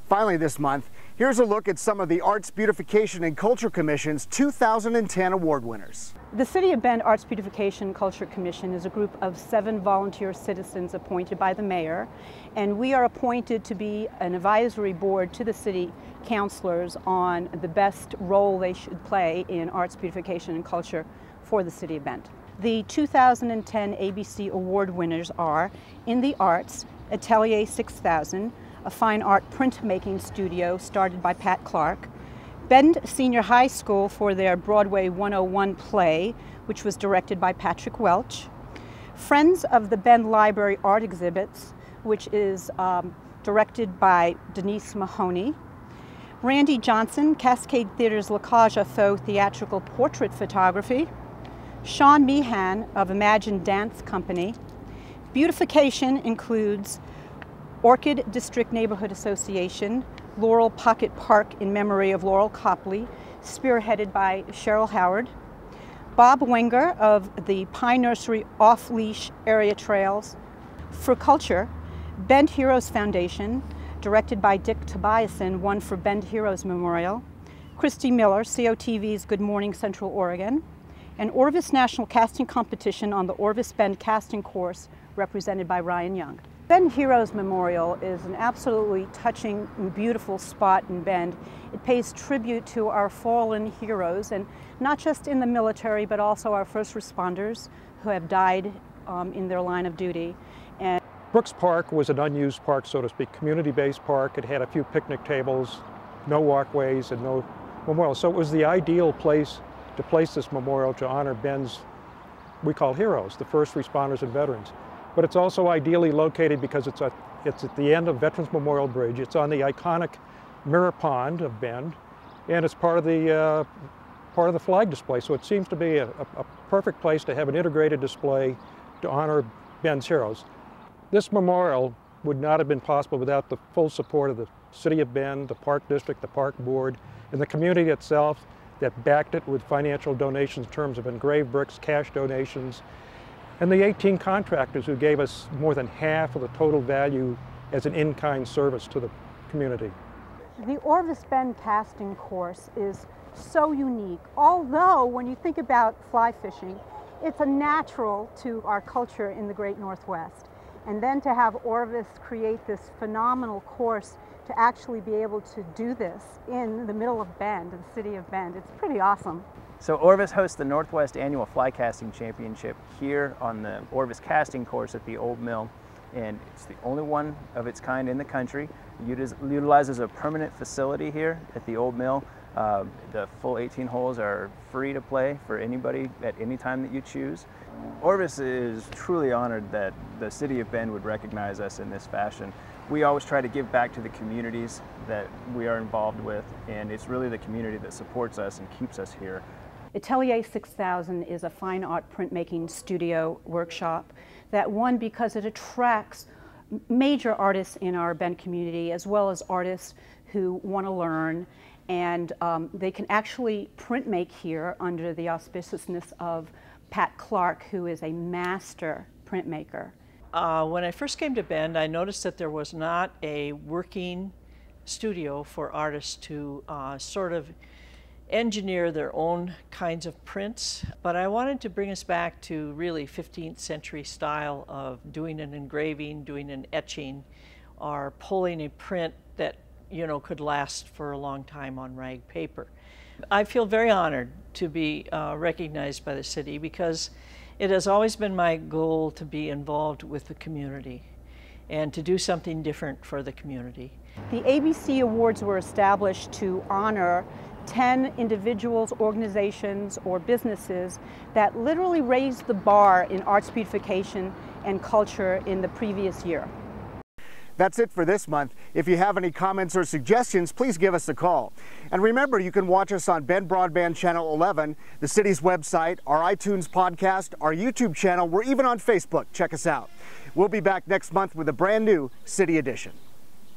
Finally this month, here's a look at some of the Arts Beautification and Culture Commission's 2010 award winners. The City of Bend Arts Beautification and Culture Commission is a group of 7 volunteer citizens appointed by the mayor, and we are appointed to be an advisory board to the city councilors on the best role they should play in arts beautification and culture for the City of Bend. The 2010 ABC award winners are, in the arts, Atelier 6000, a fine art printmaking studio started by Pat Clark; Bend Senior High School for their Broadway 101 play, which was directed by Patrick Welch; Friends of the Bend Library Art Exhibits, which is directed by Denise Mahoney; Randy Johnson, Cascade Theater's La Cage aux Faux theatrical portrait photography; Sean Meehan of Imagine Dance Company. Beautification includes Orchid District Neighborhood Association, Laurel Pocket Park in memory of Laurel Copley, spearheaded by Cheryl Howard; Bob Wenger of the Pine Nursery Off-Leash Area Trails. For culture, Bend Heroes Foundation, directed by Dick Tobiasen, won for Bend Heroes Memorial; Christy Miller, COTV's Good Morning Central Oregon; and Orvis National Casting Competition on the Orvis Bend Casting Course, represented by Ryan Young. Bend Heroes Memorial is an absolutely touching and beautiful spot in Bend. It pays tribute to our fallen heroes, and not just in the military, but also our first responders who have died in their line of duty. And Brooks Park was an unused park, so to speak, community-based park. It had a few picnic tables, no walkways, and no memorial. So it was the ideal place to place this memorial to honor Bend's, we call heroes, the first responders and veterans. But it's also ideally located because it's at the end of Veterans Memorial Bridge. It's on the iconic Mirror Pond of Bend, and it's part of the flag display. So it seems to be a perfect place to have an integrated display to honor Bend's heroes. This memorial would not have been possible without the full support of the City of Bend, the Park District, the Park Board, and the community itself that backed it with financial donations in terms of engraved bricks, cash donations, and the 18 contractors who gave us more than half of the total value as an in-kind service to the community. the Orvis Bend casting course is so unique, although when you think about fly fishing, it's a natural to our culture in the Great Northwest. And then to have Orvis create this phenomenal course to actually be able to do this in the middle of Bend, the city of Bend, it's pretty awesome. So Orvis hosts the Northwest Annual Fly Casting Championship here on the Orvis Casting Course at the Old Mill, and it's the only one of its kind in the country. It utilizes a permanent facility here at the Old Mill. The full 18 holes are free to play for anybody at any time that you choose. Orvis is truly honored that the city of Bend would recognize us in this fashion. We always try to give back to the communities that we are involved with, and it's really the community that supports us and keeps us here. Atelier 6000 is a fine art printmaking studio workshop that won because it attracts major artists in our Bend community, as well as artists who want to learn, and they can actually printmake here under the auspiciousness of Pat Clark, who is a master printmaker. When I first came to Bend, I noticed that there was not a working studio for artists to sort of engineer their own kinds of prints, but I wanted to bring us back to really 15th century style of doing an engraving, doing an etching, or pulling a print that, you know, could last for a long time on rag paper. I feel very honored to be recognized by the city because it has always been my goal to be involved with the community and to do something different for the community. The ABC Awards were established to honor 10 individuals, organizations, or businesses that literally raised the bar in arts beautification and culture in the previous year. That's it for this month. If you have any comments or suggestions, please give us a call. And remember, you can watch us on Bend Broadband Channel 11, the city's website, our iTunes podcast, our YouTube channel. We're even on Facebook. Check us out. We'll be back next month with a brand new City Edition.